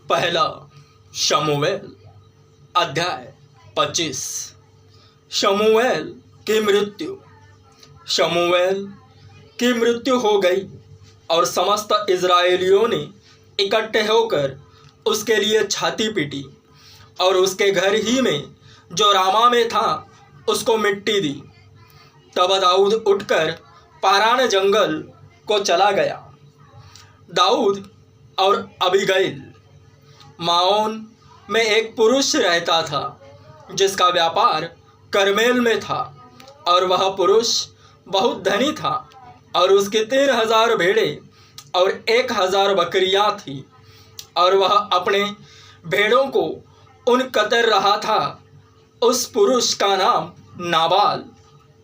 पहला शमूएल अध्याय 25। शमूएल की मृत्यु। शमूएल की मृत्यु हो गई और समस्त इज़राइलियों ने इकट्ठे होकर उसके लिए छाती पीटी और उसके घर ही में जो रामा में था उसको मिट्टी दी। तब दाऊद उठकर पारान जंगल को चला गया। दाऊद और अबीगैल। माओन में एक पुरुष रहता था जिसका व्यापार करमेल में था, और वह पुरुष बहुत धनी था और उसकी 3000 भेड़ें और 1000 बकरियां थी, और वह अपने भेड़ों को उन कतर रहा था। उस पुरुष का नाम नाबाल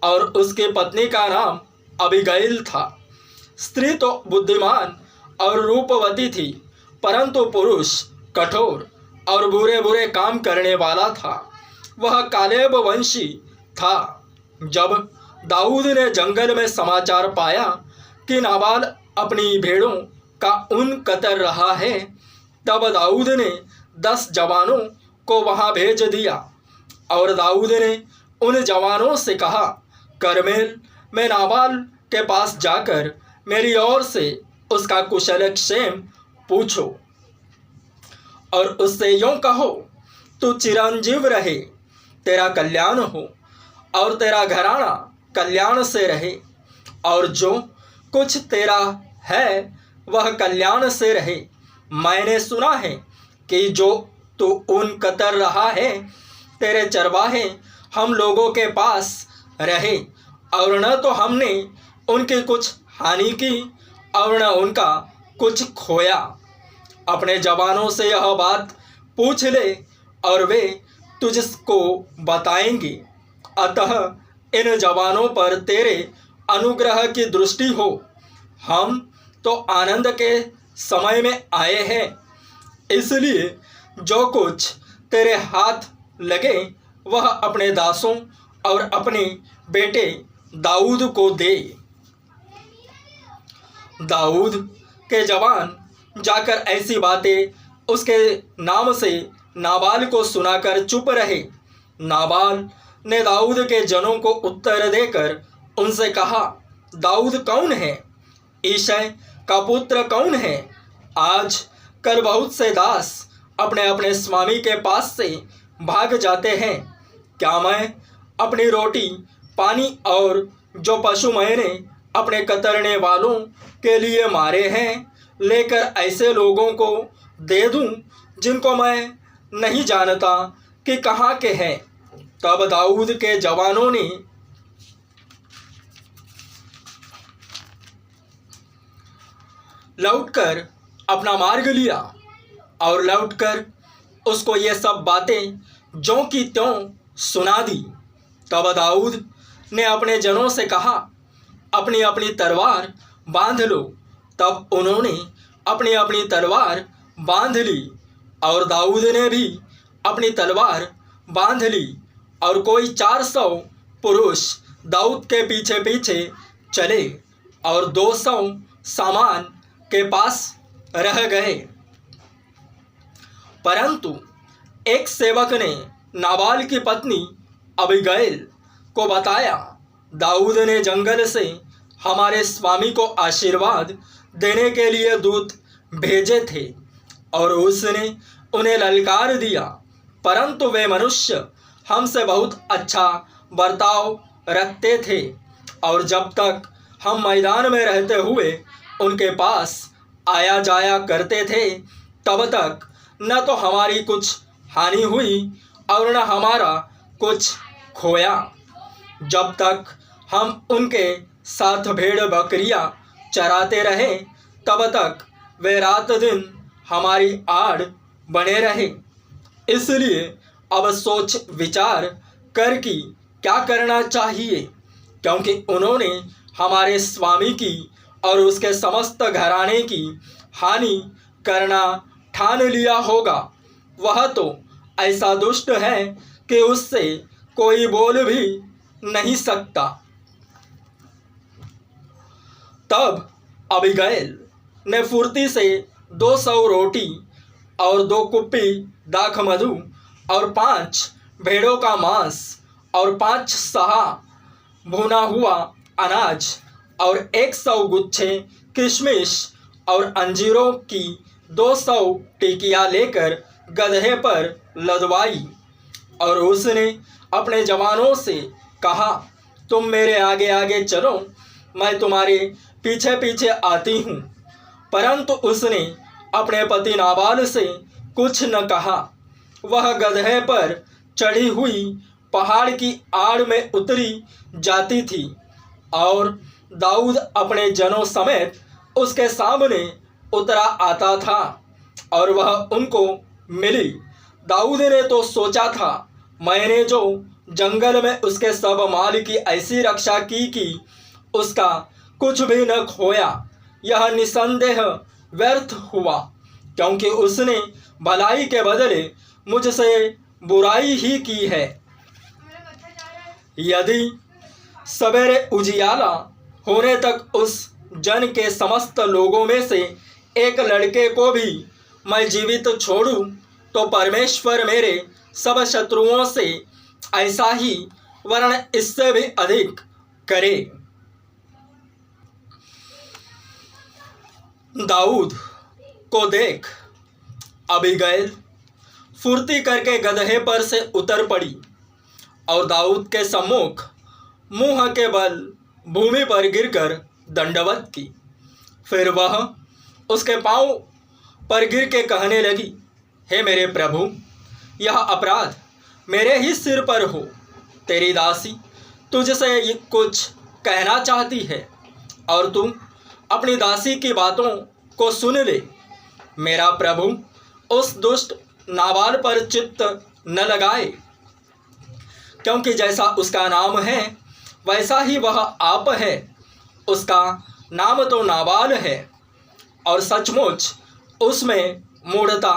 और उसकी पत्नी का नाम अबीगैल था। स्त्री तो बुद्धिमान और रूपवती थी, परंतु पुरुष कठोर और बुरे बुरे काम करने वाला था। वह कालेब वंशी था। जब दाऊद ने जंगल में समाचार पाया कि नाबाल अपनी भेड़ों का ऊन कतर रहा है, तब दाऊद ने 10 जवानों को वहां भेज दिया। और दाऊद ने उन जवानों से कहा, करमेल में नाबाल के पास जाकर मेरी ओर से उसका कुशल क्षेम पूछो और उससे यूं कहो, तू चिरंजीव रहे, तेरा कल्याण हो और तेरा घराना कल्याण से रहे, और जो कुछ तेरा है वह कल्याण से रहे। मैंने सुना है कि जो तू ऊन कतर रहा है, तेरे चरवाहे हम लोगों के पास रहे, और न तो हमने उनकी कुछ हानि की और न उनका कुछ खोया। अपने जवानों से यह बात पूछ ले और वे तुझको बताएंगे। अतः इन जवानों पर तेरे अनुग्रह की दृष्टि हो। हम तो आनंद के समय में आए हैं, इसलिए जो कुछ तेरे हाथ लगे वह अपने दासों और अपने बेटे दाऊद को दे। दाऊद के जवान जाकर ऐसी बातें उसके नाम से नाबाल को सुनाकर चुप रहे। नाबाल ने दाऊद के जनों को उत्तर देकर उनसे कहा, दाऊद कौन है? ईशै का पुत्र कौन है? आज कल बहुत से दास अपने अपने स्वामी के पास से भाग जाते हैं। क्या मैं अपनी रोटी पानी और जो पशु मैंने अपने कतरने वालों के लिए मारे हैं लेकर ऐसे लोगों को दे दूं जिनको मैं नहीं जानता कि कहाँ के हैं? तब दाऊद के जवानों ने लौटकर अपना मार्ग लिया और लौटकर उसको ये सब बातें ज्यों की त्यों सुना दी। तब दाऊद ने अपने जनों से कहा, अपनी अपनी तलवार बांध लो। तब उन्होंने अपनी अपनी तलवार बांध ली, और दाऊद ने भी अपनी तलवार बांध ली, और कोई 400 पुरुष दाऊद के पीछे पीछे चले और 200 सामान के पास रह गए। परंतु एक सेवक ने नाबाल की पत्नी अबीगैल को बताया, दाऊद ने जंगल से हमारे स्वामी को आशीर्वाद देने के लिए दूत भेजे थे, और उसने उन्हें ललकार दिया, परंतु वे मनुष्य हमसे बहुत अच्छा बर्ताव रखते थे, और जब तक हम मैदान में रहते हुए उनके पास आया जाया करते थे, तब तक न तो हमारी कुछ हानि हुई और न हमारा कुछ खोया। जब तक हम उनके साथ भेड़ बकरियां चराते रहे, तब तक वे रात दिन हमारी आड़ बने रहे। इसलिए अब सोच विचार कर कि क्या करना चाहिए, क्योंकि उन्होंने हमारे स्वामी की और उसके समस्त घराने की हानि करना ठान लिया होगा। वह तो ऐसा दुष्ट है कि उससे कोई बोल भी नहीं सकता। तब अबीगैल ने फुर्ती से 200 रोटी और 2 कुप्पी दाख मधु और 5 भेड़ों का मांस और 5 सहा भुना हुआ अनाज और 100 गुच्छे किशमिश और अंजीरों की 200 टिकियाँ लेकर गदहे पर लदवाई। और उसने अपने जवानों से कहा, तुम मेरे आगे आगे चलो, मैं तुम्हारे पीछे पीछे आती हूँ। परंतु उसने अपने पति नाबाल से कुछ न कहा। वह गदहे पर चढ़ी हुई पहाड़ की आड़ में उतरी जाती थी और दाऊद अपने जनों समेत उसके सामने उतरा आता था और वह उनको मिली। दाऊद ने तो सोचा था, मैंने जो जंगल में उसके सब माल की ऐसी रक्षा की कि उसका कुछ भी न खोया, यह निसंदेह व्यर्थ हुआ, क्योंकि उसने भलाई के बदले मुझसे बुराई ही की है। यदि सवेरे उजियाला होने तक उस जन के समस्त लोगों में से एक लड़के को भी मैं जीवित छोड़ूं, तो परमेश्वर मेरे सब शत्रुओं से ऐसा ही वरन इससे भी अधिक करे। दाऊद को देख अबीगैल फुर्ती करके गदहे पर से उतर पड़ी और दाऊद के सम्मुख मुंह के बल भूमि पर गिरकर दंडवत की। फिर वह उसके पांव पर गिर के कहने लगी, हे मेरे प्रभु, यह अपराध मेरे ही सिर पर हो। तेरी दासी तुझसे कुछ कहना चाहती है और तू अपनी दासी की बातों को सुन ले। मेरा प्रभु उस दुष्ट नाबाल पर चित्त न लगाए, क्योंकि जैसा उसका नाम है वैसा ही वह आप है। उसका नाम तो नाबाल है और सचमुच उसमें मूढ़ता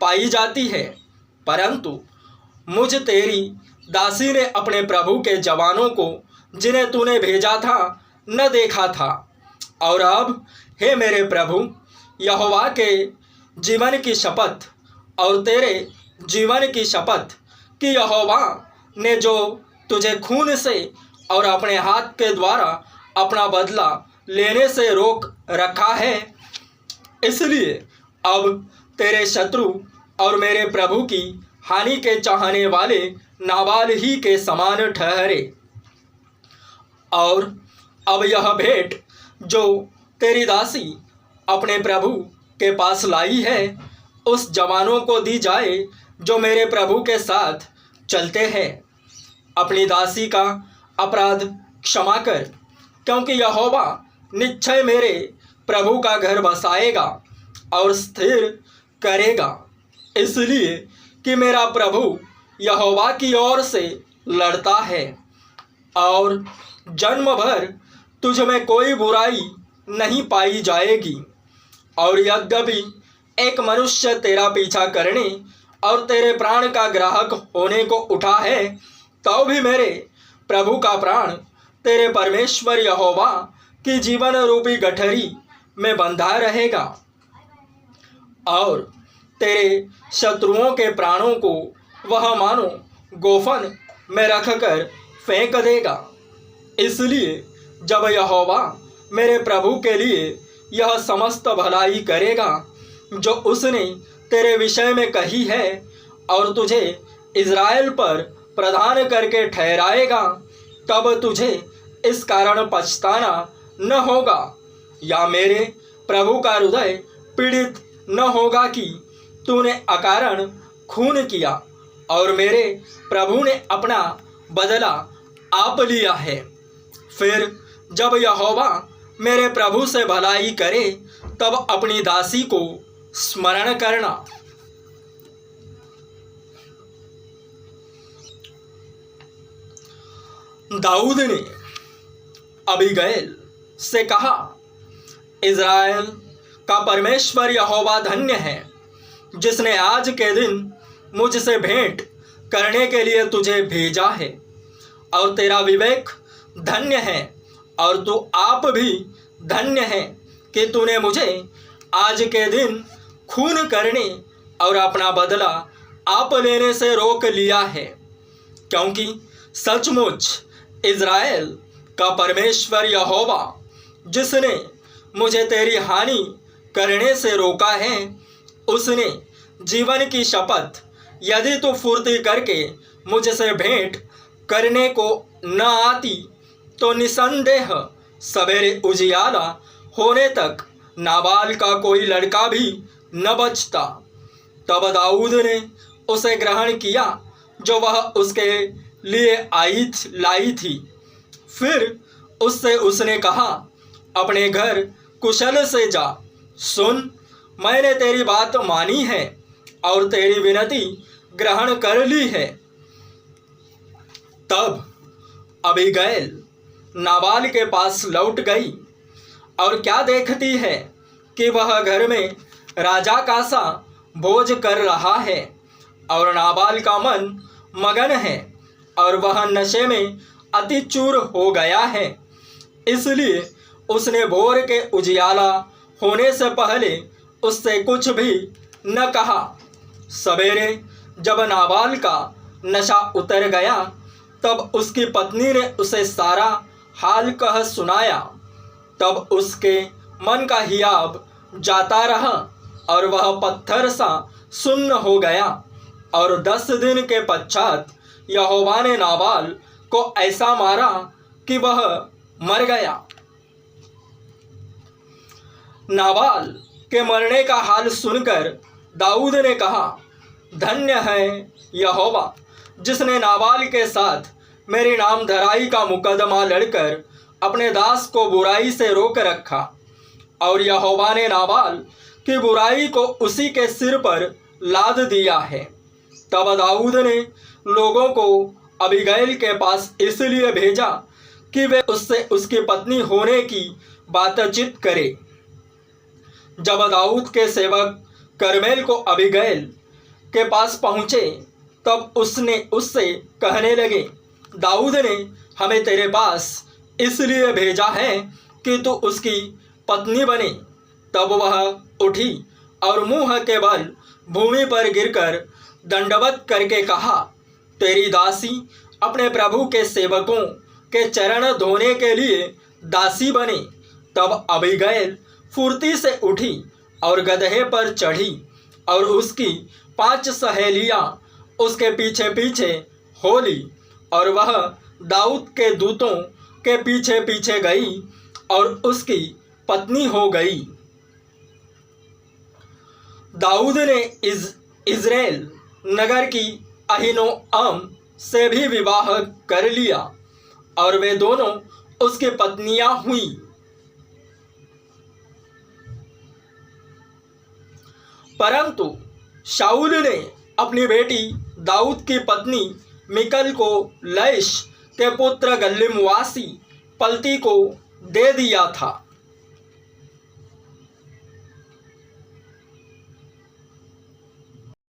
पाई जाती है। परंतु मुझ तेरी दासी ने अपने प्रभु के जवानों को, जिन्हें तूने भेजा था, न देखा था। और अब हे मेरे प्रभु, यहोवा के जीवन की शपथ और तेरे जीवन की शपथ कि यहोवा ने जो तुझे खून से और अपने हाथ के द्वारा अपना बदला लेने से रोक रखा है, इसलिए अब तेरे शत्रु और मेरे प्रभु की हानि के चाहने वाले नाबाल ही के समान ठहरे। और अब यह भेंट जो तेरी दासी अपने प्रभु के पास लाई है, उस जवानों को दी जाए जो मेरे प्रभु के साथ चलते हैं। अपनी दासी का अपराध क्षमा कर, क्योंकि यहोवा निश्चय मेरे प्रभु का घर बसाएगा और स्थिर करेगा, इसलिए कि मेरा प्रभु यहोवा की ओर से लड़ता है और जन्म भर तुझ में कोई बुराई नहीं पाई जाएगी। और यद्यपि एक मनुष्य तेरा पीछा करने और तेरे प्राण का ग्राहक होने को उठा है, तो भी मेरे प्रभु का प्राण तेरे परमेश्वर यहोवा की जीवन रूपी गठरी में बंधा रहेगा और तेरे शत्रुओं के प्राणों को वह मानो गोफन में रखकर फेंक देगा। इसलिए जब यहोवा मेरे प्रभु के लिए यह समस्त भलाई करेगा जो उसने तेरे विषय में कही है और तुझे इज़राइल पर प्रधान करके ठहराएगा, तब तुझे इस कारण पछताना न होगा या मेरे प्रभु का हृदय पीड़ित न होगा कि तूने अकारण खून किया और मेरे प्रभु ने अपना बदला आप लिया है। फिर जब यहोवा मेरे प्रभु से भलाई करे, तब अपनी दासी को स्मरण करना। दाऊद ने अबीगैल से कहा, इज़राइल का परमेश्वर यहोवा धन्य है, जिसने आज के दिन मुझसे भेंट करने के लिए तुझे भेजा है। और तेरा विवेक धन्य है और तू आप भी धन्य है कि तूने मुझे आज के दिन खून करने और अपना बदला आप लेने से रोक लिया है, क्योंकि सचमुच इज़राइल का परमेश्वर यहोवा, जिसने मुझे तेरी हानि करने से रोका है, उसने जीवन की शपथ, यदि तू फुर्ती करके मुझसे भेंट करने को न आती तो निसंदेह सवेरे उजियाला होने तक नाबाल का कोई लड़का भी न बचता। तब दाऊद ने उसे ग्रहण किया जो वह उसके लिए लाई थी। फिर उससे उसने कहा, अपने घर कुशल से जा। सुन, मैंने तेरी बात मानी है और तेरी विनती ग्रहण कर ली है। तब अबीगैल नाबाल के पास लौट गई और क्या देखती है कि वह घर में राजा का सा भोज कर रहा है और नाबाल का मन मगन है और वह नशे में अति चूर हो गया है। इसलिए उसने भोर के उजियाला होने से पहले उससे कुछ भी न कहा। सवेरे जब नाबाल का नशा उतर गया तब उसकी पत्नी ने उसे सारा हाल कह सुनाया। तब उसके मन का हियाब जाता रहा और वह पत्थर सा सुन्न हो गया। और 10 दिन के पश्चात यहोवा ने नाबाल को ऐसा मारा कि वह मर गया। नाबाल के मरने का हाल सुनकर दाऊद ने कहा, धन्य है यहोवा, जिसने नाबाल के साथ मेरी नामधराई का मुकदमा लड़कर अपने दास को बुराई से रोक रखा। और यहोवा ने नाबाल की बुराई को उसी के सिर पर लाद दिया है। तब दाऊद ने लोगों को अबीगैल के पास इसलिए भेजा कि वे उससे उसकी पत्नी होने की बातचीत करे। जब दाऊद के सेवक करमेल को अबीगैल के पास पहुँचे तब उसने उससे कहने लगे, दाऊद ने हमें तेरे पास इसलिए भेजा है कि तू उसकी पत्नी बने। तब वह उठी और मुंह के बल भूमि पर गिरकर दंडवत करके कहा, तेरी दासी अपने प्रभु के सेवकों के चरण धोने के लिए दासी बने। तब अबीगैल फुर्ती से उठी और गदहे पर चढ़ी और उसकी 5 सहेलियां उसके पीछे पीछे हो ली और वह दाऊद के दूतों के पीछे पीछे गई और उसकी पत्नी हो गई। दाऊद ने इज़राइल नगर की अहीनोअम से भी विवाह कर लिया और वे दोनों उसकी पत्नियां हुई। परंतु शाऊल ने अपनी बेटी दाऊद की पत्नी मिकल को लैश के पुत्र गल्लीमवासी पलती को दे दिया था।